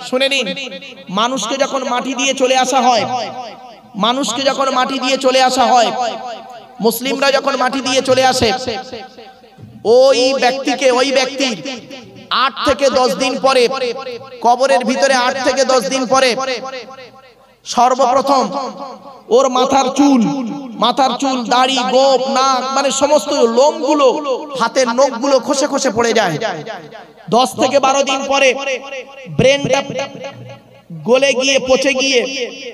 শুনে নিন, মানুষকে যখন মাটি দিয়ে চলে আসা হয়, মানুষকে যখন মাটি দিয়ে চলে আসা হয়, মুসলিমরা যখন মাটি দিয়ে চলে আসে, ওই ব্যক্তিকে, ওই ব্যক্তির 8 থেকে 10 দিন পরে, কবরের ভিতরে 8 থেকে 10 দিন পরে সর্বপ্রথম ওর মাথার চুল, দাড়ি, গোপ, নাক, মানে সমস্ত লোমগুলো, হাতের নখগুলো খসে খসে পড়ে যায়। 10 থেকে 12 দিন পরে ব্রেনটা গলে গিয়ে, পচে গিয়ে,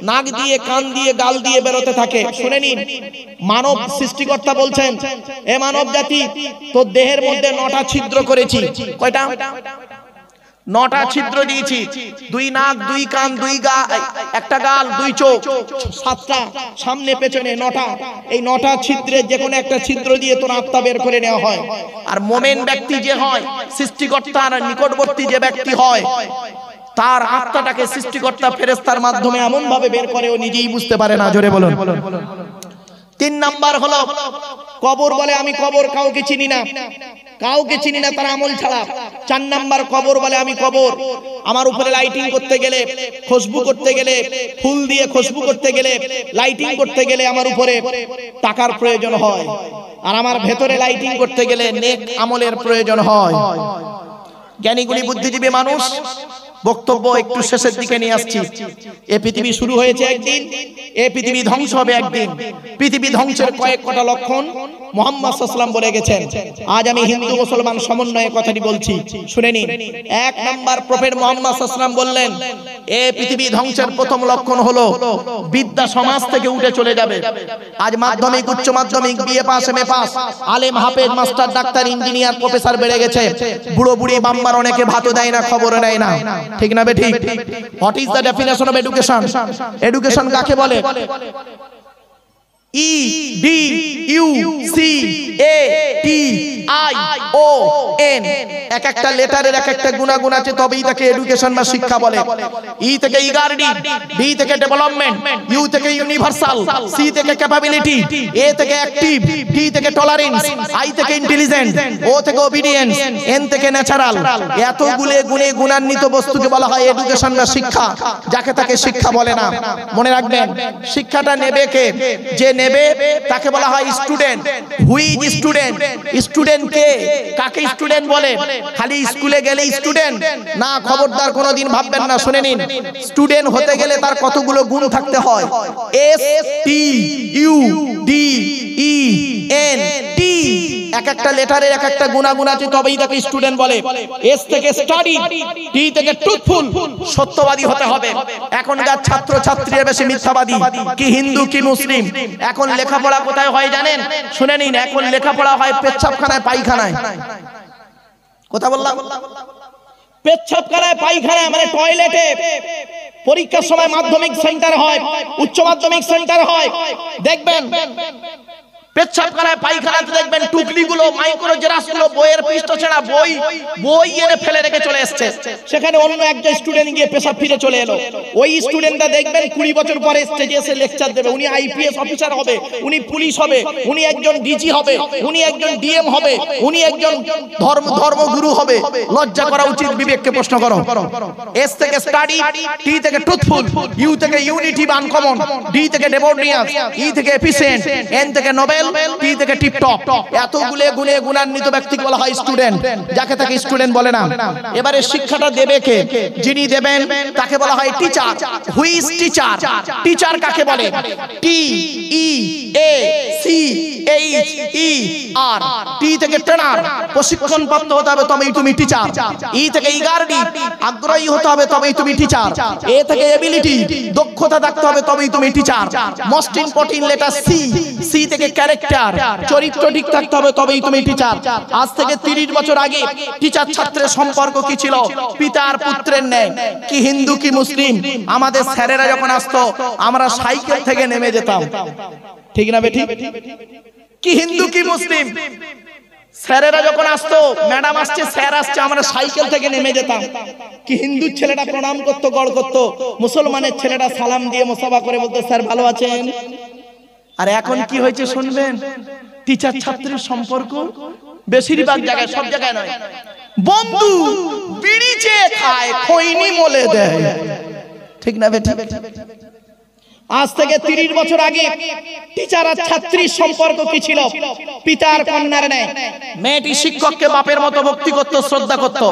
নাক দিয়ে, কান দিয়ে, গাল দিয়ে বেরোতে থাকে। শুনে নিন, মানব সৃষ্টিকর্তা বলছেন, এ মানব জাতি, তোর দেহের মধ্যে 9টা ছিদ্র করেছি। কয়টা? 9টা ছিদ্র দিয়েছি। 2 নাক, 2 কান, 2 গা, একটা গাল, 2 চোখ, 7টা সামনে পেছনে 9টা। এই 9টা ছিদ্রের যে কোনো একটা ছিদ্র দিয়ে তোর আত্মা বের করে নেওয়া হয়। আর মোমেন ব্যক্তি যে হয়, সৃষ্টিকর্তার নিকটবর্তী যে ব্যক্তি হয়, তার আত্মাটাকে সৃষ্টিকর্তা ফেরেশতার মাধ্যমে এমন ভাবে বের করে ও নিজেই বুঝতে পারে না। জোরে বলুন। 3 নাম্বার হলো কবর বলে আমি কবর কাউকে চিনি না, কাউকে চিনি না তার আমল ছাড়া। 4 নাম্বার কবর বলে আমি কবর, আমার উপরে লাইটিং করতে গেলে, খুশবু করতে গেলে, ফুল দিয়ে খুশবু করতে গেলে, লাইটিং করতে গেলে আমার উপরে টাকার প্রয়োজন হয়, আর আমার ভেতরে লাইটিং করতে গেলে নেক আমলের প্রয়োজন হয়। জ্ঞানীগুলি বুদ্ধিজীবী মানুষ, বক্তব্য একটু শেষের দিকে নিয়ে আসছি। এই পৃথিবী শুরু হয়েছে একদিন, এই পৃথিবী ধ্বংস হবে একদিন। পৃথিবী ধ্বংসের কয়েকটা লক্ষণ মুহাম্মদ সাল্লাল্লাহু আলাইহি ওয়াসাল্লাম বলে গেছেন। আজ আমি হিন্দু মুসলমান সমন্বয়ে কথাটি বলছি, শুনে নিন। 1 নাম্বার প্রফেট মুহাম্মদ সাল্লাল্লাহু আলাইহি ওয়াসাল্লাম বললেন, এই পৃথিবী ধ্বংসের প্রথম লক্ষণ হলো বিদ্যা সমাজ থেকে উঠে চলে যাবে। আজ মাধ্যমিক, উচ্চ মাধ্যমিক, বিএ পাস, এমএ পাস, আলেম, হাফেজ, মাস্টার, ডাক্তার, ইঞ্জিনিয়ার, প্রফেসর বেড়ে গেছে। বুড়ো বুড়ি বাম্মার অনেকে ভাতও দেয় না, খবরও নেয় না। ঠিক না বেঠিক? What is the definition of education? Education কাকে বলে? EDUCATION, এক একটা লেটারের এক একটা গুণাগুণ আছে, তবেই তাকে এডুকেশন বা শিক্ষা বলে। ই থেকে ইগার্ডি, বি থেকে ডেভেলপমেন্ট, ইউ থেকে ইউনিভার্সাল, সি থেকে ক্যাপাবিলিটি, এ থেকে অ্যাক্টিভ, টি থেকে টলারেন্স, আই থেকে ইন্টেলিজেন্ট, ও থেকে ওবিডিয়েন্স, এন থেকে ন্যাচারাল। এতগুলো গুণে গুণান্বিত বস্তুকে বলা হয় এডুকেশন বা শিক্ষা, যাকে তাকে শিক্ষা বলে না। মনে রাখবেন, শিক্ষাটা নেবে কে? যে নেবে তাকে বলা হয় student. Who is student? Student কে? কাকে স্টুডেন্ট বলে? খালি স্কুলে গেলে স্টুডেন্ট না, খবরদার কোনোদিন ভাববেন না। শুনে নিন, স্টুডেন্ট হতে গেলে তার কতগুলো গুণ থাকতে হয়। STUDENT, এক একটা লেটারের এক একটা গুণাগুণ আছে, তবেই তাকে স্টুডেন্ট বলে। এস থেকে স্টাডি, টি থেকে ট্রুথফুল, সত্যবাদী হতে হবে। এখনকার ছাত্র ছাত্রীরা বেশি মিথ্যাবাদী, কি হিন্দু কি মুসলিম। এখন লেখাপড়া কোথায় হয় জানেন? শুনে নিন, এখন লেখাপড়া হয় পেচ্ছাবখানায়, পায়খানায়। কথা বললাম? পেচ্ছাবখানায়, পায়খানায়, মানে টয়লেটে। পরীক্ষার সময় মাধ্যমিক সেন্টার হয়, উচ্চ মাধ্যমিক সেন্টার হয়, দেখবেন পেচ্ছাবখানায়, পায়খানাতে দেখবেন টুকলিগুলো, মাইক্রো জেরাসগুলো, বইয়ের পৃষ্ঠ ছেঁড়া বই এনে ফেলে রেখে চলে এসছে। সেখানে অন্য একজন স্টুডেন্ট গিয়ে পেশাব ফিরে চলে এলো। ওই স্টুডেন্টটা দেখবেন 20 বছর পরে স্টেজে এসে লেকচার দেবে। উনি আইপিএস অফিসার হবে, উনি পুলিশ হবে, উনি একজন ডিজি হবে, উনি একজন ডিএম হবে, উনি একজন ধর্মগুরু হবে। লজ্জা করা উচিত। বিবেককে প্রশ্ন করো। এস থেকে স্টাডি, টি থেকে ট্রুথফুল, ইউ থেকে ইউনিটি বা আনকমন, ডি থেকে ডেভোনিয়াস, ই থেকে এফিশিয়েন্ট, এন থেকে নোবেল, টি থেকে টিপটপ। এতগুলো গুণে গুণান্বিত ব্যক্তিকে বলা হয় স্টুডেন্ট, যাকে তাকে স্টুডেন্ট বলে না। এবারে শিক্ষাটা দেবে কে? যিনি দেবেন তাকে বলা হয় teacher. Who is teacher? Teacher কাকে বলে? TEACHER, টি থেকে ট্রেনার, প্রশিক্ষণ প্রাপ্ত হতে হবে তবেই তুমি টিচার। ই থেকে ইগার্ডি, আগ্রহী হতে হবে তবেই তুমি টিচার। এ থেকে এবিলিটি, দক্ষতা থাকতে হবে তবেই তুমি teacher. Most important letter C, C থেকে ক্যারেক্টার, চরিত্র ঠিক থাকতে হবে তবেই তুমি টিচার। আজ থেকে 30 বছর আগে টিচার ছাত্রের সম্পর্ক কি ছিল? পিতা আর পুত্রের ন্যায়। কি হিন্দু কি মুসলিম, আমাদের স্যারেরা যখন আসতো আমরা সাইকেল থেকে নেমে যেতাম। ঠিক না বেঠিক? কি হিন্দু কি মুসলিম, স্যারেরা যখন আসতো, ম্যাডাম আসছে, স্যার আসছে, আমরা সাইকেল থেকে নেমে যেতাম। কি হিন্দুর ছেলেটা প্রণাম করতো, গড় করতো, মুসলমানের ছেলেটা সালাম দিয়ে মুসাফা করে বলতো স্যার ভালো আছেন। আর এখন কি হয়েছে শুনবেন? টিচার ছাত্রের সম্পর্ক বেশিরভাগ জায়গায়, সব জায়গায় নয়, বন্ধু বিড়ি চেয়ে খায়, খৈনি মলে দেয়, ঠিক না বেটা? আজ থেকে 30 বছর আগে টিচার আর ছাত্রীর সম্পর্ক কি ছিল? পিতার কন্যার ন্যায়। মেয়েটি শিক্ষককে বাপের মতো ভক্তি করত, শ্রদ্ধা করত,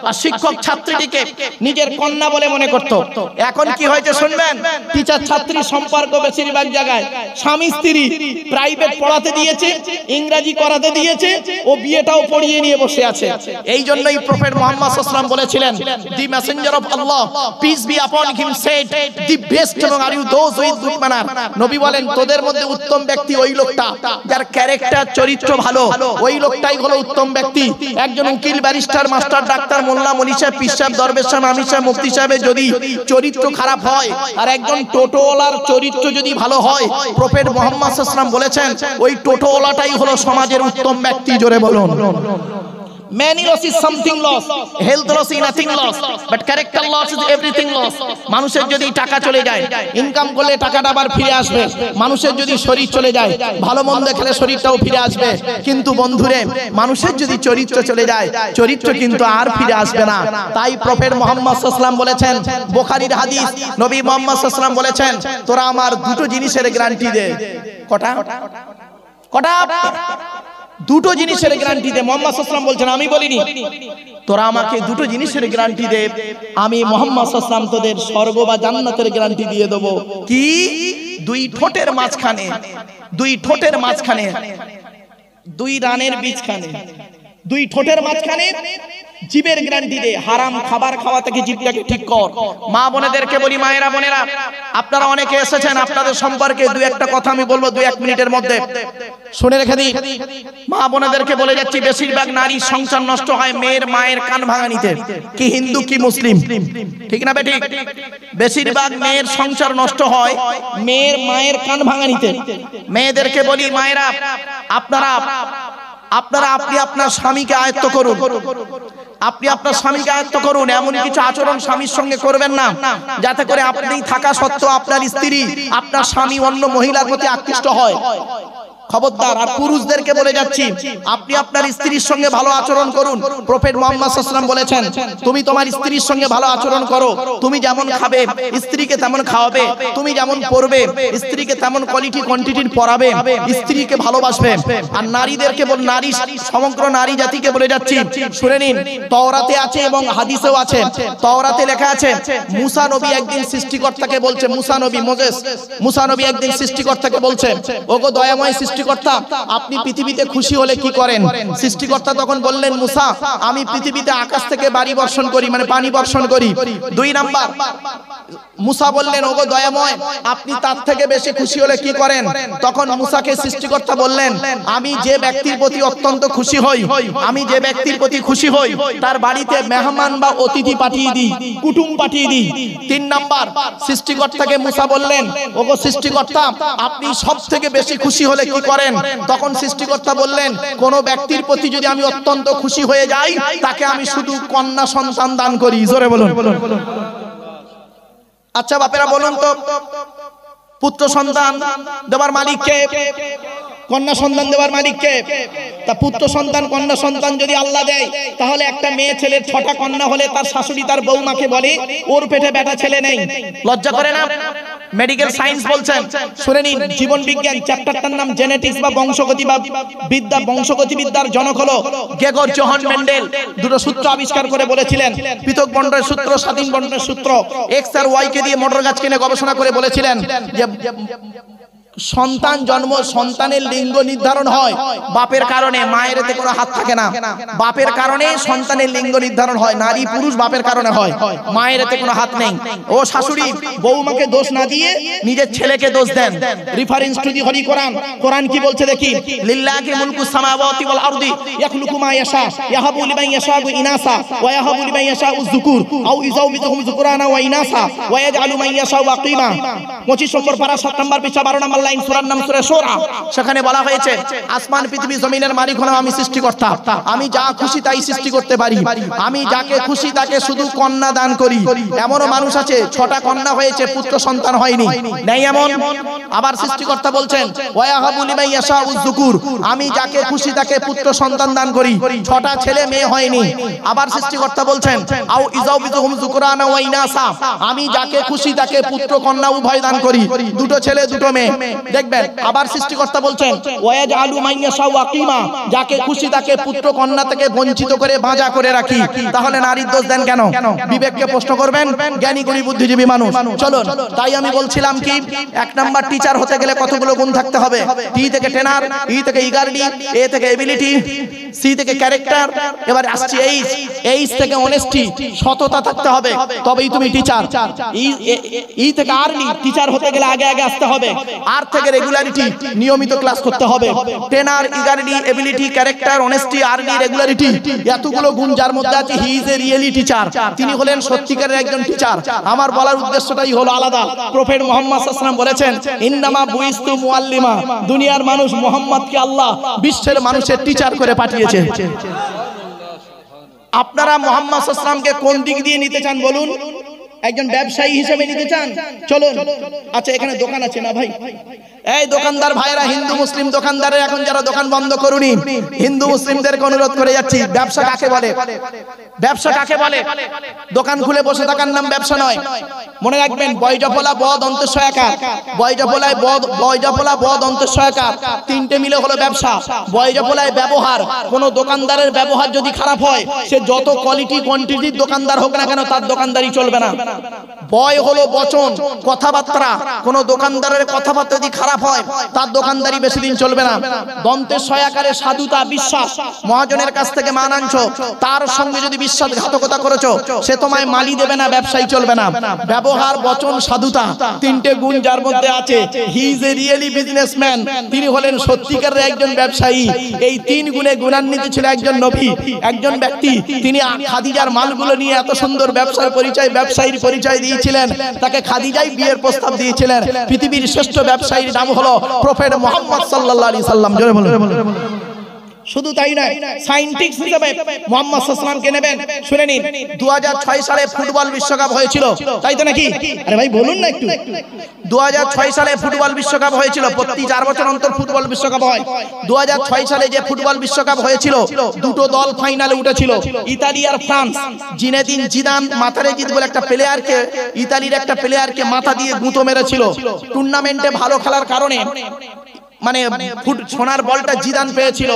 আর শিক্ষক ছাত্রীটিকে নিজের কন্যা বলে মনে করত। এখন কি হয়েছে শুনবেন? টিচার ছাত্রীর সম্পর্ক বেশিরভাগ জায়গায় স্বামী স্ত্রী, প্রাইভেট পড়াতে দিয়েছে, ইংরেজি করাতে দিয়েছে, ও বিয়েটাও পড়িয়ে নিয়ে বসে আছে। এই জন্যই প্রফেট মুহাম্মদ সাল্লাল্লাহু আলাইহি ওয়াসাল্লাম বলেছিলেন, the messenger of Allah peace be upon him said, the best এবং are you those with good manner. নবী বলেন, তোদের মধ্যে উত্তম ব্যক্তি ওই লোকটা যার ক্যারেক্টার, চরিত্র ভালো, ওই লোকটাই হলো উত্তম ব্যক্তি। একজন উকিল, ব্যারিস্টার, মাস্টার, ডাক্তার, মোল্লা, মনি সাহেব, পীর সাহেব, দরবেশ সাহেব, আমির সাহেব, মুফতি সাহেবের যদি চরিত্র খারাপ হয়, আর একজন টোটোওয়ালার চরিত্র যদি ভালো হয়, প্রফেট মুহাম্মদ সাল্লাল্লাহু আলাইহি ওয়াসাল্লাম বলেছেন ওই টোটোওয়ালাটাই হলো সমাজের উত্তম ব্যক্তি। জোরে বলুন। Many loss is something loss, health loss is nothing loss, but character loss is everything loss. মানুষের যদি টাকা চলে যায়, ইনকাম করলে টাকাটা আবার ফিরে আসবে। মানুষের যদি শরীর চলে যায়, ভালো মন্দ খেলে শরীরটাও ফিরে আসবে। কিন্তু বন্ধুরে, মানুষের যদি চরিত্র চলে যায়, চরিত্র কিন্তু আর ফিরে আসবে না। তাই প্রফেট মুহাম্মদ সাল্লাল্লাহু আলাইহি ওয়াসাল্লাম বলেছেন, বুখারীর হাদিস, নবী মুহাম্মদ সাল্লাল্লাহু আলাইহি ওয়াসাল্লাম বলেছেন, তোরা আমার দুটো জিনিসের গ্যারান্টি দে। কটা? দুটো জিনিসের গ্যারান্টি দে। মুহাম্মদ সাল্লাল্লাহু আলাইহি ওয়াসাল্লাম বলছেন, আমি বলিনি, তোরা আমাকে দুটো জিনিসের গ্যারান্টি দে, আমি মুহাম্মদ সাল্লাল্লাহু আলাইহি ওয়াসাল্লাম তোদের স্বর্গ বা জান্নাতের গ্যারান্টি দিয়ে দেব। কি? দুই ঠোঁটের মাঝখানে, দুই ঠোঁটের মাঝখানে, দুই রানের বীজখানে, দুই ঠোঁটের মাঝখানে জিবের গ্যারান্টি দে। হারাম খাবার খাওয়া থেকে জিভটাকে ঠিক কর। মা বোনেদেরকে বলি, মায়েরা বোনেরা, আপনারা অনেকে এসেছেন, আপনাদের সম্পর্কে দুই একটা কথা আমি বলবো 2-1 মিনিটের মধ্যে, শুনে রেখে দিই। মা বোনেদেরকে বলে যাচ্ছি, বেশিরভাগ নারী সংসার নষ্ট হয় মেয়ের মায়ের কান ভাঙানিতে। কি হিন্দু কি মুসলিম, ঠিক না বেঠিক? বেশিরভাগ মেয়ের সংসার নষ্ট হয় মেয়ের মায়ের কান ভাঙানিতে। মেয়েদেরকে বলি, মায়েরা, আপনারা আপনি আপনার স্বামীকে আয়ত্ত করুন, আপনি আপনার স্বামীকে আয়ত্ত করুন। এমন কিছু আচরণ স্বামীর সঙ্গে করবেন না যাতে করে আপনি থাকা সত্ত্বেও আপনার স্ত্রী, আপনার স্বামী অন্য মহিলার প্রতি আকৃষ্ট হয়। খবরদার। আর পুরুষদেরকে বলে যাচ্ছি, আপনি আপনার স্ত্রীর সঙ্গে ভালো আচরণ করুন। প্রফেট মুহাম্মদ সাল্লাল্লাহু আলাইহি ওয়াসাল্লাম বলেছেন, তুমি তোমার স্ত্রীর সঙ্গে ভালো আচরণ করো। তুমি যেমন খাবে স্ত্রীকে তেমন খাওয়াবে, তুমি যেমন পড়বে স্ত্রীকে তেমন কোয়ালিটি কোয়ান্টিটির পড়াবে, স্ত্রীকে ভালোবাসবে। আর নারীদেরকে নারী, সমগ্র নারী জাতিকে বলে যাচ্ছি, শুনে নিন, তাওরাতে আছে এবং হাদিসেও আছে। তাওরাতে লেখা আছে, মুসা নবী একদিন সৃষ্টিকর্তাকে বলছে, মুসা নবী, মোজেস মুসা নবী একদিন সৃষ্টিকর্তাকে বলছে, ওগো দয়াময় সৃষ্টিকর্তা, আপনি পৃথিবীতে খুশি হলে কি করেন? সৃষ্টিকর্তা তখন বললেন, মুসা, আমি পৃথিবীতে আকাশ থেকে বাড়ি বর্ষণ করি, মানে পানি বর্ষণ করি। 2 নাম্বার, মুসা বললেন, ওগো দয়াময়, আপনি তার থেকে বেশি খুশি হলে কি করেন? তখন মুসাকে সৃষ্টিকর্তা বললেন, আমি যে ব্যক্তির প্রতি অত্যন্ত খুশি হই, আমি যে ব্যক্তির প্রতি খুশি হই তার বাড়িতে মেহমান বা অতিথি পাঠিয়ে দিই, কুটুম পাঠিয়ে দিই। 3 নাম্বার, সৃষ্টিকর্তাকে মুসা বললেন, ওগো সৃষ্টিকর্তা, আপনি সব থেকে বেশি খুশি হলে কি করেন? তখন সৃষ্টিকর্তা বললেন, কোন ব্যক্তির প্রতি যদি আমি অত্যন্ত খুশি হয়ে যাই, তাকে আমি শুধু কন্যা সন্তান দান করি। জোরে বলুন। আচ্ছা বাপেরা বলুন তো, পুত্র সন্তান দেওয়ার মালিক কে? কন্যা সন্তান দেওয়ার মালিক কে? তা পুত্র সন্তান, কন্যা সন্তান যদি আল্লাহ দেয়, তাহলে একটা মেয়ে ছেলের 6টা কন্যা হলে তার শাশুড়ি তার বৌমাকে বলে, ওর পেটে বেটা ছেলে নেই। লজ্জা করে না? মেডিকেল সায়েন্স বলছেন, শুনে নিন, জীবন বিজ্ঞান চ্যাপ্টারটার নাম জেনেটিক্স বা বংশগতি বা বিদ্যা, বংশগতিবিদ্যার জনক হলো গেগর জোহান মেন্ডেল। দুটো সূত্র আবিষ্কার করে বলেছিলেন, পৃথক বন্টনের সূত্র, স্বাধীন বন্টনের সূত্র। এক্স আর ওয়াই কে দিয়ে মোটর গাছ কিনে গবেষণা করে বলেছিলেন যে সন্তান জন্ম, সন্তানের লিঙ্গ নির্ধারণ হয় বাপের কারণে, মায়ের এতে কোনো হাত থাকে না। বাপের কারণে সন্তানের লিঙ্গ নির্ধারণ হয়, নারী পুরুষ বাপের কারণে হয়, মায়ের এতে কোনো হাত নেই। ও শাশুড়ি বৌমাকে দোষ না দিয়ে নিজের ছেলেকে দোষ দেন। রেফারেন্স টু দি হলি কোরআন। কোরআন কি বলছে দেখি, লিল্লাহি মুলকুস সামাওয়াতি ওয়াল আরদি ইয়াখলুকু মা ইয়াশা ইয়াহাবু লিমান ইয়াশাউ ইনাসা ওয়া ইয়াহাবু লিমান ইয়াশাউ যুকুর আও ইযাউযুহুম যুকরানা ওয়া ইনাসা ওয়া ইয়াজআলু মান ইয়াশাউ আকিমা। 25 নম্বর পারা 7 নম্বর পৃষ্ঠা 12 নম্বর লাইন, সূরার নাম সূরা শূরা। সেখানে বলা হয়েছে আসমান পৃথিবী জমিনের মালিক হলাম আমি, সৃষ্টিকর্তা। আমি যা খুশি তাই সৃষ্টি করতে পারি। আমি যাকে খুশি তাকে শুধু কন্যা দান করি। এমনও মানুষ আছে 6টা কন্যা হয়েছে, পুত্র সন্তান হয়নি, নেই এমন? আবার সৃষ্টিকর্তা বলছেন ওয়াহাবু লিমান ইয়াশাউ যুকুর, আমি যাকে খুশি তাকে পুত্র সন্তান দান করি, 6টা ছেলে মেয়ে হয়নি। আবার সৃষ্টিকর্তা বলছেন আও ইজাউবিতুহুম যুকরানা ওয়া ইনাসা, আমি যাকে খুশি তাকে পুত্র কন্যা উভয় দান করি, 2টো ছেলে 2টো মেয়ে। দেখবেন আবার সৃষ্টিকর্তা বলছেন ওয়াজআলু মান ইয়াশাউ আকিমা, যাকে খুশি তাকে পুত্র কন্যা থেকে বঞ্চিত করে বাঁধা করে রাখি। তাহলে নারীর দোষ দেন কেন? বিবেককে প্রশ্ন করবেন জ্ঞানী গুণী বুদ্ধিজীবী মানুষ। চলুন, তাই আমি বলছিলাম কি, 1 নাম্বার টিচার হতে গেলে কতগুলো গুণ থাকতে হবে? টি থেকে টেনার, ই থেকে ইগারডি, এ থেকে এবিলিটি, সি থেকে ক্যারেক্টার, এবার আসছে এইচ থেকে অনেস্টি, সততা থাকতে হবে, তবেই তুমি টিচার। ই থেকে আর্লি, টিচার হতে গেলে আগে আগে আসতে হবে। আর থেকে রেগুলারিটি, নিয়মিত ক্লাস করতে হবে। টেনার, ইগারডি, ability, character, honesty, early, regularity, এতগুলো গুণ যার মধ্যে আছে, he is a really teacher. তিনি হলেন সত্যিকারের একজন টিচার। আমার বলার উদ্দেশ্যটাই হলো আলাদা। প্রফেট মুহাম্মদ সাল্লাল্লাহু আলাইহি ওয়াসাল্লাম বলেছেন ইন্নামা বুইস্তু মুআল্লিমা, দুনিয়ার মানুষ মুহাম্মদকে আল্লাহ বিশ্বের মানুষের টিচার করে পাঠিয়েছে। আপনারা মুহাম্মদ সাল্লাল্লাহু আলাইহি ওয়াসাল্লামকে কোন দিক দিয়ে নিতে চান বলুন? একজন ব্যবসায়ী হিসেবে নিতে চান? চলুন। আচ্ছা, এখানে দোকান আছে না ভাই? এই দোকানদার ভাইরা, হিন্দু মুসলিম দোকানদারের এখন যারা দোকান বন্ধ করুনি, হিন্দু মুসলিমদেরকে অনুরোধ করে যাচ্ছি, ব্যবসা কাকে বলে? ব্যবসা কাকে বলে? দোকান খুলে বসে থাকার নাম ব্যবসা নয়। মনে রাখবেন, বয়জফলা বদ অন্তঃসয়াকার, বয়জফলায় বয়জফলা বদ অন্তঃসয়াকার, 3টে মিলে হলো ব্যবসা। বয়জফলায় ব্যবহার, কোন দোকানদারের ব্যবহার যদি খারাপ হয়, সে যত কোয়ালিটি কোয়ান্টিটির দোকানদার হোক না কেন, তার দোকানদারি চলবে না। বয় হলো বচন, কথাবার্তা, কোন দোকানদারের কথাবার্তা যদি খারাপ হয়, তার দোকানদারি বেশি দিন চলবে না। দন্তের সয়াকারে সাধুতা, বিশ্বাস, মহাজনের কাছ থেকে মান আনছো, তার সঙ্গে যদি বিশ্বাসঘাতকতা করেছো, সে তোমায় মালি দেবে না, ব্যবসায়ী চলবে না। ব্যবহার, বচন, সাধুতা, 3টে গুণ যার মধ্যে আছে, he is a really businessman, তিনি হলেন সত্যিকারের একজন ব্যবসায়ী। এই 3 গুণে গুণান্বিত ছিল একজন নবী, একজন ব্যক্তি। তিনি খাদিজার মালগুলো নিয়ে এত সুন্দর ব্যবসার পরিচয়, ব্যবসায়ীর পরিচয় দিয়েছিলেন। তাকে খাদিজাই বিয়ের প্রস্তাব দিয়েছিলেন। পৃথিবীর শ্রেষ্ঠ ব্যবসায়ীর নাম হলো প্রফেট মুহাম্মদ সাল্লাল্লাহু আলাইহি সাল্লাম। জোরে বলুন। শুধু তাই নয়, সায়েন্টিস্ট হিসেবে মুহাম্মদ সাল্লাল্লাহু আলাইহি সাল্লামকে নেবেন। শুনে নিন, 2006 সালে ফুটবল বিশ্বকাপ হয়েছিল, তাই তো নাকি? আরে ভাই বলুন না একটু। 2006 সালে ফুটবল বিশ্বকাপ হয়েছিল, প্রতি 4 বছর অন্তর ফুটবল বিশ্বকাপ হয়। 2006 সালে যে ফুটবল বিশ্বকাপ হয়েছিল, 2টো দল ফাইনালে উঠেছিল, ইতালি আর ফ্রান্স। জিনেদিন জিদান মাথারেজিদ বলে একটা প্লেয়ারকে, ইতালির একটা প্লেয়ারকে মাথা দিয়ে গুঁতো মেরেছিল। টুর্নামেন্টে ভালো খেলার কারণে মানে সোনার বলটা জিদান পেয়েছিল।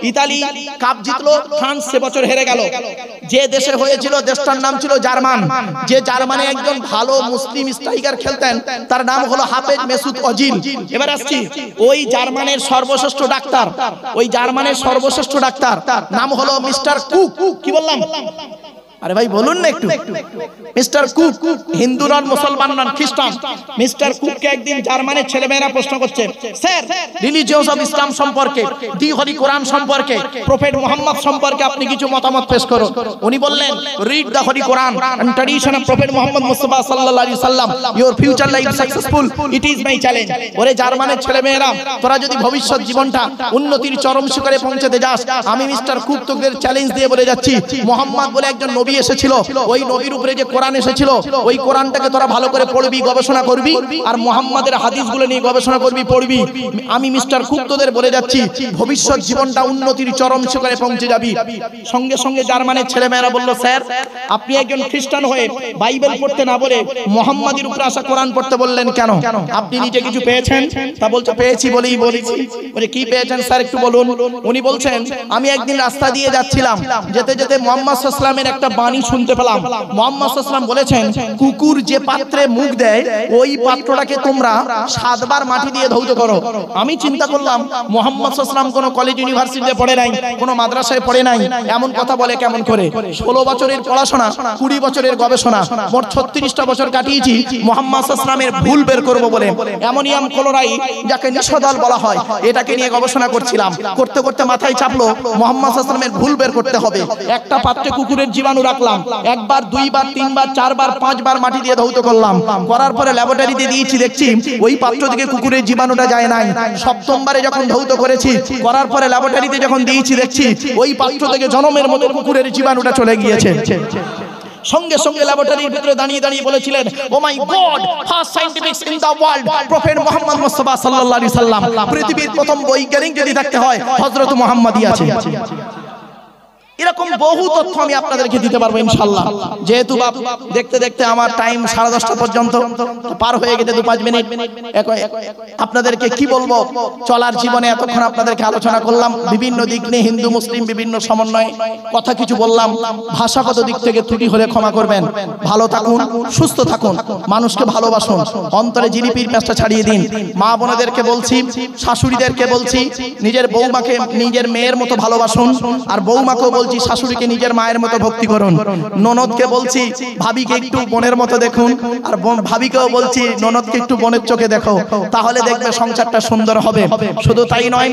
ইতালি কাপ জিতলো, ফ্রান্স সে বছর হেরে গেল। যে দেশে হয়েছিল দেশটার নাম ছিল জার্মান। যে জার্মানে একজন ভালো মুসলিম স্ট্রাইকার খেলতেন, তার নাম হলো হাফেজ মেসুদ ওজিল। এবার আসছি, ওই জার্মানের সর্বশ্রেষ্ঠ ডাক্তার, ওই জার্মানের সর্বশ্রেষ্ঠ ডাক্তার নাম হলো মিস্টার কুক। কি বললাম? আরে ভাই বলুন না একটু। মিস্টার কুক হিন্দু নন, মুসলমান নন, খ্রিস্টান। মিস্টার কুককে একদিন জার্মানের ছেলেমেয়েরা প্রশ্ন করছে, স্যার রিলিজিয়স অফ ইসলাম সম্পর্কে, দি হলি কোরআন সম্পর্কে, প্রফেট মুহাম্মদ সম্পর্কে আপনি কিছু মতামত পেশ করুন। উনি বললেন, read the holy Quran and tradition of prophet Muhammad Mustafa সাল্লাল্লাহু আলাইহি সাল্লাম, your future life successful, it is my challenge. ওরে জার্মানের ছেলেমেয়েরা, তোরা যদি ভবিষ্যৎ জীবনটা উন্নতির চরম শিখরে পৌঁছাতে যাস, আমি মিস্টার কুক তোদের চ্যালেঞ্জ দিয়ে বলে যাচ্ছি, মুহাম্মদ বলে একজন নবী এসেছিল, ওই নবীর উপরে যে কোরআন এসেছিল, ওই কোরআনটাকে তোরা ভালো করে পড়বি, গবেষণা করবি, আর মুহাম্মাদের হাদিসগুলো নিয়ে গবেষণা করবি, পড়বি। আমি মিস্টার কুক তোদের বলে যাচ্ছি, ভবিষ্যৎ জীবনটা উন্নতির চরম শিখরে পৌঁছে যাবি। সঙ্গে সঙ্গে জার্মানের ছেলেমেয়েরা বলল, স্যার আপনি একজন খ্রিস্টান হয়ে বাইবেল পড়তে না বলে মুহাম্মাদের উপরে আসা কোরআন পড়তে বললেন কেন? আপনি নিজে কিছু পেয়েছেন? তা বলছে, পেয়েছি বলেই বলেছি। বলে কি পেয়েছেন স্যার একটু বলুন। উনি বলছেন, আমি একদিন রাস্তা দিয়ে যাচ্ছিলাম, যেতে যেতে মুহাম্মদ সাল্লাল্লাহু আলাইহি ওয়াসাল্লামের একটা বাণী শুনতে পেলাম। মুহাম্মদ সাল্লাল্লাহু আলাইহি ওয়াসাল্লাম বলেছেন, কুকুর যে পাত্রে মুখ দেয়, ওই পাত্রটাকে তোমরা 7 বার মাটি দিয়ে ধৌত করো। আমি চিন্তা করলাম, মুহাম্মদ সাল্লাল্লাহু আলাইহি ওয়াসাল্লাম কোনো কলেজ ইউনিভার্সিটিতে পড়ে নাই, কোনো মাদ্রাসায় পড়ে নাই, এমন কথা বলে কেমন করে? 16 বছরের পড়াশোনা, 20 বছরের গবেষণা, মোট 36টা বছর কাটিয়েছি মুহাম্মদ সাল্লাল্লাহু আলাইহি ওয়াসাল্লামের ভুল বের করব বলে। অ্যামোনিয়াম ক্লোরাইড, যাকে নিষাদল বলা হয়, এটাকে নিয়ে গবেষণা করছিলাম। করতে করতে মাথায় চাপলো, মুহাম্মদ সাল্লাল্লাহু আলাইহি ওয়াসাল্লামের ভুল বের করতে হবে। একটা পাত্রে কুকুরের জীবাণু রাখলাম, একবার, দুইবার, তিনবার, চারবার, পাঁচবার মাটি দিয়ে ধৌত করলাম, করার পরে ল্যাবরেটরিতে দিয়েছি, দেখছি ওই পাত্র থেকে কুকুরের জীবাণুটা যায় নাই। সপ্তমবারে যখন ধৌত করেছি, করার পরে ল্যাবরেটরিতে যখন দিয়েছি, দেখছি ওই পাত্র থেকে জনমের মতো কুকুরের জীবাণুটা চলে গিয়েছে। সঙ্গে সঙ্গে ল্যাবরেটরির ভিতরে দাঁড়িয়ে দাঁড়িয়ে বলেছিলেন, oh my God, first scientific in the world, prophet Muhammad Mustafa সাল্লাল্লাহু আলাইহি সাল্লাম। পৃথিবীর প্রথম বৈজ্ঞানিক যদি থাকতে হয়, হযরত মুহাম্মদই আছে। এরকম বহু তথ্য আমি আপনাদেরকে দিতে পারবো ইনশাআল্লাহ। যেহেতু বাপ দেখতে দেখতে আমার টাইম 10:30 পর্যন্ত পার হয়ে গেছে, 2-5 মিনিট। আপনাদেরকে কি বলবো, চলার জীবনে এতক্ষণ আপনাদেরকে আলোচনা করলাম বিভিন্ন দিক নিয়ে, হিন্দু মুসলিম বিভিন্ন সমন্বয়ে কথা কিছু বললাম। ভাষাগত দিক থেকে ত্রুটি হলে ক্ষমা করবেন। ভালো থাকুন, সুস্থ থাকুন, মানুষকে ভালোবাসুন, অন্তরে জিলিপির পেঁচটা ছাড়িয়ে দিন। মা বোনেদেরকে বলছি, শাশুড়িদেরকে বলছি, নিজের বৌমাকে নিজের মেয়ের মতো ভালোবাসুন, আর বৌমাকেও বলছি শাশুড়িকে নিজের মায়ের মতো ভক্তি করুন। ননদকে বলছি ভাবিকে একটু বোনের মতো দেখুন, আর ভাবিকেও বলছি ননদকে একটু বোনের চোখে দেখো, তাহলে দেখবে সংসারটা সুন্দর হবে। শুধু তাই নয়,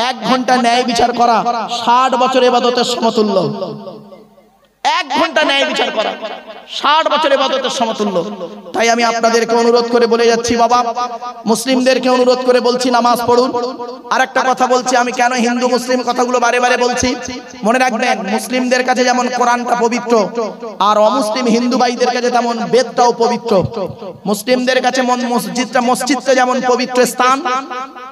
1 ঘন্টা ন্যায় বিচার করা 60 বছর ইবাদতের সমতুল্য। 1 ঘন্টা ন্যায় বিচার করা 60 বছর ইবাদতের সমতুল্য। তাই আমি আপনাদেরকে অনুরোধ করে বলে যাচ্ছি, বাবা মুসলিমদেরকে অনুরোধ করে বলছি, নামাজ পড়ুন। আর একটা কথা বলছি, আমি কেন হিন্দু মুসলিম কথাগুলো বারে বারে বলছি, মনে রাখবেন, মুসলিমদের কাছে যেমন কোরআনটা পবিত্র, আর অমুসলিম হিন্দু ভাইদের কাছে তেমন বেদটাও পবিত্র। মুসলিমদের কাছে মসজিদটা যেমন পবিত্র স্থান,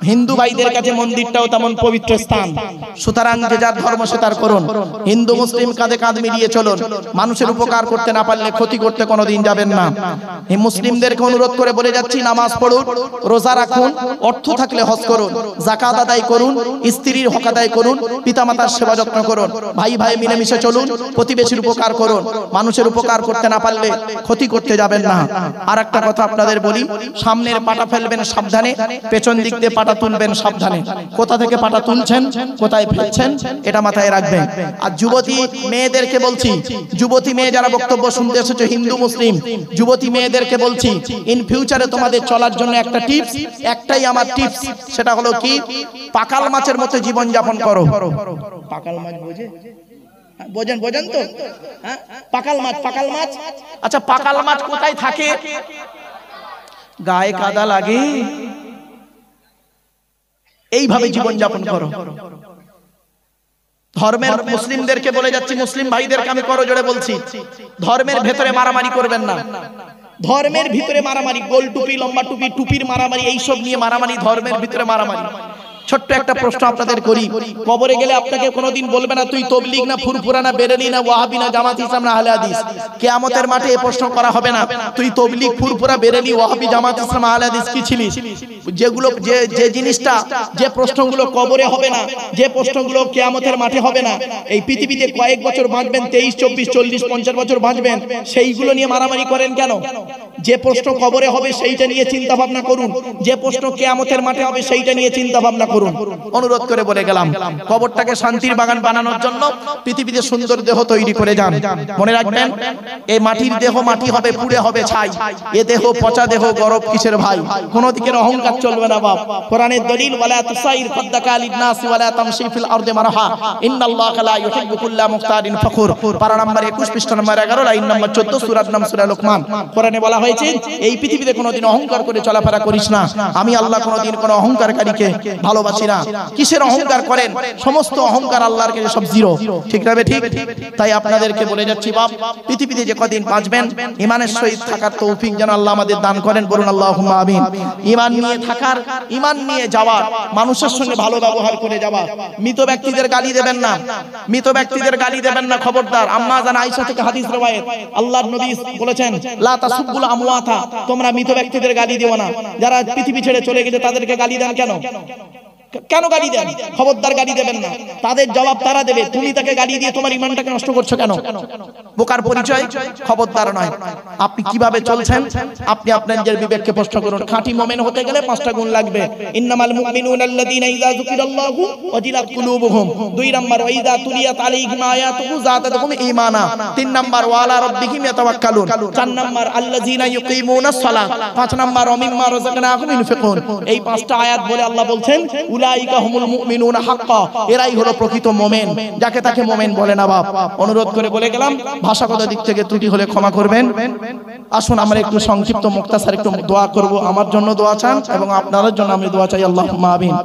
হিন্দু ভাইদের কাছে মন্দিরটাও তেমন পবিত্র স্থান। সুতরাং যে যার ধর্ম সে তার করুন। হিন্দু মুসলিম কাঁধে কাঁধ মিলিয়ে চলুন। মানুষের উপকার করতে না পারলে ক্ষতি করতে কোনোদিন যাবেন না। এই মুসলিমদেরকে অনুরোধ করে বলে যাচ্ছি, নামাজ পড়ুন, রোজা রাখুন, অর্থ থাকলে হজ করুন, যাকাত আদায় করুন, স্ত্রীর হক আদায় করুন, পিতামাতার সেবা যত্ন করুন, ভাই ভাই মিলেমিশে চলুন, প্রতিবেশীর উপকার করুন। মানুষের উপকার করতে না পারলে ক্ষতি করতে যাবেন না। আর একটা কথা আপনাদের বলি, সামনের পাটা ফেলবেন সাবধানে, পেছন দিক দিয়ে পাটা তুলবেন সাবধানে। কোথা থেকে পাটা তুলছেন, কোথায় ফেলছেন, এটা মাথায় রাখবেন। আর যুবতী মেয়েদেরকে বলছি, যুবতী মেয়ে যারা বক্তব্য শুনতে এসেছে হিন্দু মুসলিম, যুবতী মেয়েদেরকে বলছি, ইন ফিউচারে তোমাদের চলার জন্য একটা টিপস, একটাই আমার টিপস, সেটা হলো কি, পাকাল মাছের মতো জীবন যাপন করো। পাকাল মাছ বোঝেন তো? হ্যাঁ, পাকাল মাছ। আচ্ছা, পাকাল মাছ কোথায় থাকে? গায়ে কাদা লাগে। এইভাবে জীবন যাপন করো। ধর্মের মুসলিমদেরকে বলে যাচ্ছি, মুসলিম ভাইদেরকে আমি করজোড়ে বলছি, ধর্মের ভেতরে মারামারি করবেন না। ধর্মের ভিতরে মারামারি, গোল টুপি, লম্বা টুপি, টুপির মারামারি, এইসব নিয়ে মারামারি, ধর্মের ভিতরে মারামারি। ছোট্ট একটা প্রশ্ন আপনাদের করি, কবরে গেলে আপনাকে কোনোদিন বলবে না তুই তবলিগ না ফুরফুরা না বেরেলি না ওয়াহাবি না জামাত ইসলাম না আহলে হাদিস? কিয়ামতের মাঠে এই প্রশ্ন করা হবে না তুই তবলিগ ফুরফুরা বেরেলি ওয়াহাবি জামাত ইসলাম আহলে হাদিস কি ছিলিস। যেগুলো যে জিনিসটা, যে প্রশ্নগুলো কবরে হবে না, যে প্রশ্নগুলো কিয়ামতের মাঠে হবে না, এই পৃথিবীতে কয়েক বছর বাঁচবেন, 23, 24, 40, 50 বছর বাঁচবেন, সেইগুলো নিয়ে মারামারি করেন কেন? যে প্রশ্ন কবরে হবে সেইটা নিয়ে চিন্তা ভাবনা করুন, যে প্রশ্ন কিয়ামতের মাঠে হবে সেইটা নিয়ে চিন্তা ভাবনা করুন। অনুরোধ করে বলে গেলাম, কবরটাকে শান্তির বাগান বানানোর জন্য পৃথিবীতে সুন্দর দেহ তৈরি করে যান। মনে রাখবেন, এই মাটির দেহ মাটি হবে, পুড়ে হবে ছাই। এ দেহ পচা দেহ, গরব কিসের ভাই? কোন দিকের অহংকার চলবে না বাপ। কোরআনের দলিল, ওয়ালা তুসাইর খাদ্দাকা লিন-নাস ওয়ালা তামশি ফিল আরদি মারহা ইন্নাল্লাহা লা ইউহিব্বু কুল্লা মুখতারিন ফখুর। পারা নাম্বার 21, পৃষ্ঠা নাম্বার 11, লাইন নাম্বার 14, সূরার নাম সূরা লোকমান। কোরআনে বলা হয়েছে, এই পৃথিবীতে কোনোদিন অহংকার করে চলাফেরা করিস না। আমি আল্লাহ কোনোদিন কোনো অহংকারকারীকে ভালোবাসি না। কিসের অহংকার করেন? সমস্ত অহংকার আল্লাহর কাছে সব জিরো। ঠিক না? ঠিক। তাই আপনাদেরকে বলে যাচ্ছি, বাপ পৃথিবীতে যে কদিন বাঁচবেন, ঈমানের সহিত থাকার তৌফিক যেন আল্লাহ আমাদের দান করেন। বলুন আল্লাহুম্মা আমিন। ঈমান নিয়ে থাকার, ঈমান নিয়ে যাওয়ার, মানুষের সঙ্গে ভালো ব্যবহার করে যাওয়া। মৃত ব্যক্তিদের গালি দেবেন না, মৃত ব্যক্তিদের গালি দেবেন না, খবরদার। আম্মা জান আয়েশা থেকে হাদিস রওয়ায়াত, আল্লাহর নবী বলেছেন, লা তাসুবুল আমওয়াতা, তোমরা মৃত ব্যক্তিদের গালি দিও না। যারা পৃথিবী ছেড়ে চলে গেছে তাদেরকে গালি দেন কেন? কেন গালি দেন? খবরদার গালি দেবেন না। তাদের জবাব তারা দেবে। তুমি তাকে গালি দিয়ে তোমার ঈমানটাকে নষ্ট করছো কেন? বোকার পরিচয়, খবরদার নয়। আপনি কিভাবে চলছেন আপনি আপনার নিজের বিবেককে প্রশ্ন করুন। খাঁটি মুমিন হতে গেলে 5টা গুণ লাগবে। ইন্নামাল মুমিনুনা আল্লাযীনা ইযা যুকিরাল্লাহু ওয়াজিলাত কুলুবুহুম। 2 নাম্বার, ওয়া ইযা তুলিয়াত আলাইহিম আয়াতুহু যাদাতুহুম ঈমানা। 3 নাম্বার, ওয়া আলা রাব্বিহিম ইয়াতাওয়াক্কালুন। 4 নাম্বার, আল্লাযীনা ইউকিমুনাস সালাহ। 5 নাম্বার, ওয়া মিম্মা রাযাকনাহুম ইউনফিকুন। এই 5টা আয়াত বলে আল্লাহ বলছেন, উলাইকা হুমুল মুমিনুনা হাক্কা, এরাই হলো প্রকৃত মুমিন, যাকে তাকে মুমিন বলে না বাপ। অনুরোধ করে বলে গেলাম, ভাষাগত দিক থেকে ত্রুটি হলে ক্ষমা করবেন। আসুন আমরা একটু সংক্ষিপ্ত মুক্তাসার একটু দোয়া করব। আমার জন্য দোয়া চান এবং আপনাদের জন্য আমি দোয়া চাই। আল্লাহুম্মা আমিন।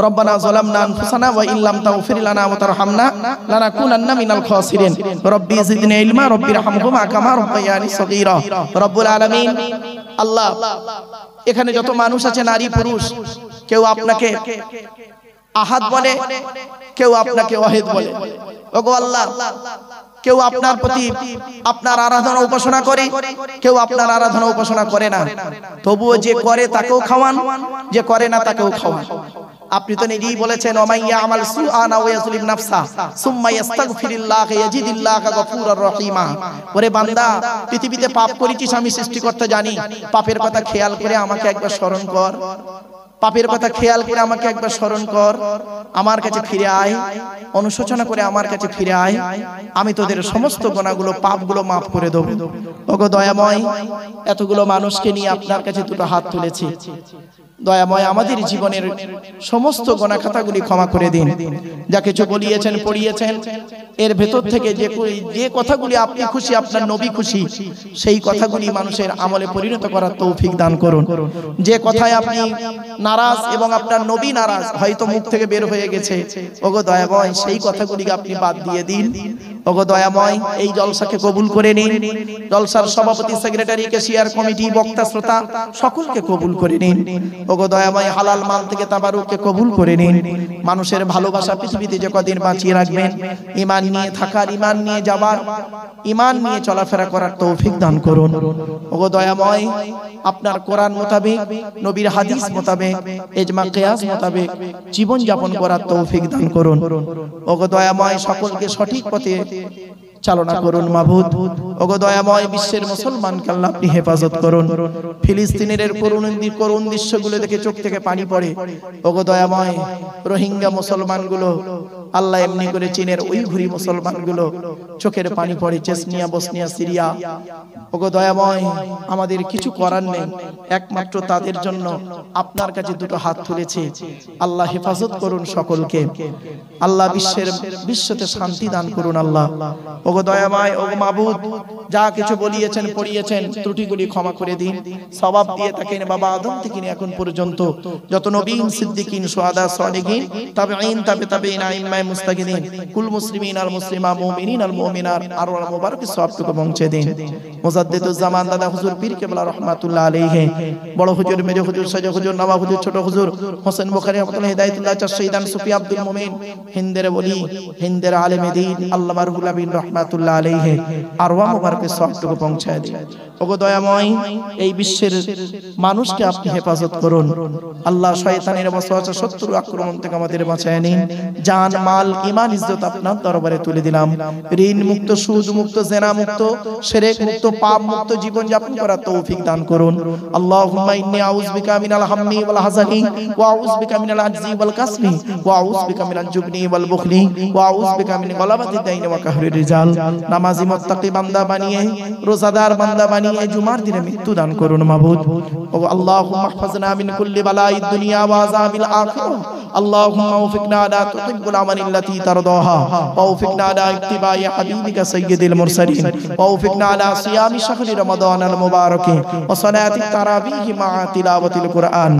ربنا ظلمنا انفسنا وان لم تغفر لنا وترحمنا لنكونن من الخاسرين ربي زدني علما ربي ارحمهما كما ربياني صغيرا رب العالمين। আল্লাহ, এখানে যত মানুষ আছে নারী পুরুষ, কেউ আপনাকে আহাদ বলে, কেউ আপনাকে ওয়াহিদ বলে। ওগো আল্লাহ, কেউ আপনার প্রতি আপনার আরাধনা উপাসনা করে, কেউ আপনার আরাধনা উপাসনা করে না, তবুও যে করে তাকেও খাওয়ান, যে করে না তাকেও খাওয়ান। আপনি তো নিজেই বলেছেন, ওমাইয়া আমাল সুআন ওয়া ইয়াজলিম নাফসা সুম্মা ইস্তাগফিরিল্লাহ ইয়াজিদিল্লাহ গফুরুর রহিমা। ওরে বান্দা, পৃথিবীতে পাপ করেছিস, আমি সৃষ্টিকর্তা জানি। পাপের কথা খেয়াল করে আমাকে একবার স্মরণ কর, পাপের কথা খেয়াল করে আমাকে একবার স্মরণ কর, আমার কাছে ফিরে আয়, অনুশোচনা করে আমার কাছে ফিরে আয়, আমি তোদের সমস্ত গুনাহগুলো পাপগুলো মাফ করে দেব। ওগো দয়াময়, এতগুলো মানুষকে নিয়ে আপনার কাছে দুটো হাত তুলেছি। দয়াময়, আমাদের জীবনের সমস্ত গুনাহ খাতাগুলি ক্ষমা করে দিন। যা কিছু বলিয়েছেন পড়িয়েছেন, এর ভেতর থেকে যে কথাগুলি আপনি খুশি, আপনার নবী খুশি, সেই কথাগুলি মানুষের আমলে পরিণত করার তৌফিক দান করুন। যে কথায় আপনি নারাজ এবং আপনার নবী নারাজ, হয়তো মুখ থেকে বের হয়ে গেছে, ওগো দয়াময়, সেই কথাগুলিকে আপনি বাদ দিয়ে দিন। ওগো দয়াময়, এই জলসাকে কবুল করে নিন। জলসার সভাপতি, সেক্রেটারি, ক্যাশিয়ার কমিটি, বক্তা, শ্রোতা সকলকে কবুল করে নিন। ওগো দয়াময়, হালাল মাল থেকে তাবারুককে কবুল করে নিন। মানুষের ভালোবাসা পৃথিবীতে যে কদিন বাঁচিয়ে রাখবেন, ঈমান নিয়ে থাকার, ঈমান নিয়ে যাবার, ঈমান নিয়ে চলাফেরা করার তৌফিক দান করুন। ওগো দয়াময়, আপনার কোরআন মোতাবেক, নবীর হাদিস মোতাবেক, ইজমা কিয়াস মোতাবেক জীবন যাপন করার তৌফিক দান করুন। ওগো দয়াময়, সকলকে সঠিক পথে চালনা করুন মাবুদ। ওগো দয়াময়, বিশ্বের মুসলমানকে আল্লাহ আপনি হেফাজত করুন। ফিলিস্তিনের করুণ দৃশ্যগুলো দেখে চোখ থেকে পানি পড়ে। ওগো দয়াময়, রোহিঙ্গা মুসলমানগুলো, আল্লাহ এমনি করে চীনের উইঘুরি মুসলমানগুলো, চোখের পানি পড়ে। চেচনিয়া, বসনিয়া, সিরিয়া, ওগো দয়াময়, আমাদের কিছু করার নেই, একমাত্র তাদের জন্য আপনার কাছে দুটো হাত তুলেছি। আল্লাহ হেফাজত করুন সকলকে। আল্লাহ বিশ্বতে শান্তি দান করুন। আল্লাহ, ওগো দয়াময়, ওগো মাবুদ, যা কিছু বলিয়েছেন পড়িয়েছেন, ত্রুটিগুলি ক্ষমা করে দিন। সওয়াব দিয়ে থাকেন বাবা আদম থেকে এখন পর্যন্ত যত নবী, সিদ্দিকিন, শুহাদা, সালেহিন, তাবেঈন, তাবেঈন, আইম্মায়ে মুস্তাকিদিন, কুল মুসলিমিন আর মুসলিমা, মুমিনিন আর মুমিনাত আর মুবারক সওয়াবটুকু পৌঁছে দিন। মুজাদ্দিদুজ জামান দাদা হুজুর পীর কেবলা রাহমাতুল্লাহ আলাইহি, বড় হুজুর, মেজো হুজুর, সাজা হুজুর, নওয়াব হুজুর, ছোট হুজুর, হোসেন বুখারী রাহমাতুল্লাহ, হিদায়াতুল্লাহ চার শহীদান, সুফি আব্দুল মুমিন, হিন্দের ওলি, হিন্দের আলেমে দ্বীন আল্লামা রুহুল আমিন রাহমাতুল্লাহ আলাইহি আরওয়াহ মুবারকের সওয়াবটুকু পৌঁছায় দিন। ওগো দয়াময়, এই বিশ্বের মানুষকে আপনি হেফাজত করুন। আল্লাহ, শয়তানের ওয়াসওয়াসা, শত্রুর আক্রমণ থেকে আমাদের বাঁচায় নিন। জান, মাল, ঈমান, ইজ্জত আপনার দরবারে তুলে দিলাম। ঋণ মুক্ত, সুদ মুক্ত, জিনা মুক্ত, শিরক মুক্ত, পাপ মুক্ত জীবন যাপন করার তৌফিক দান করুন। আল্লাহুম্মা ইন্নী আউযু বিকা মিনাল হাম্মি ওয়াল হাযানি ওয়া আউযু বিকা মিনাল আজজি ওয়াল কাসলি ওয়া আউযু বিকা মিনাল জুবনি ওয়াল বুখলি ওয়া আউযু বিকা মিন গলাবাতিদ দাইনি ওয়া কাহরির রিজাল। নামাজি মুত্তাকি বান্দা বানিয়ে, রোজাদার বান্দা বানিয়ে জুমার দিনে মৃত্যু দান করুন মাবুদ। ও আল্লাহুম্মা ইহফাজনা মিন কুল্লি বালাইদ দুনিয়া ওয়া আযাবিল আখিরাহ। আল্লাহুম্মা ওয়াফিকনা আলা তুহিব্বুল আমালি আল্লাতী তারদাহা ওয়া ওয়াফিকনা আলা ইত্তিবাই হাবিবিকা সাইয়্যিদিল মুরসালিন ওয়া ওয়াফিকনা আলা সিয়ামি শাহরি রমাদানিল মুবারাক ওয়া সালাতি তারাবিহি মা তিলাওয়াতিল কুরআন।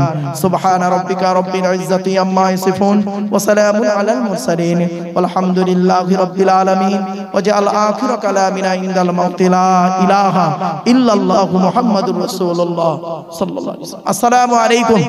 সুবহানা রাব্বিকা রাব্বিল ইজ্জাতি আম্মা ইয়াসিফুন ওয়া সালামুন আলাল মুরসালিন ওয়ালহামদুলিল্লাহি রাব্বিল আলামিন। ওয়াজআল আখির কালামিনা ইনদাল মাউতি লা ইলাহা ইল্লাল্লাহু মুহাম্মাদুর রাসূলুল্লাহ সাল্লাল্লাহু আলাইহি ওয়াসাল্লাম। আসসালামু আলাইকুম।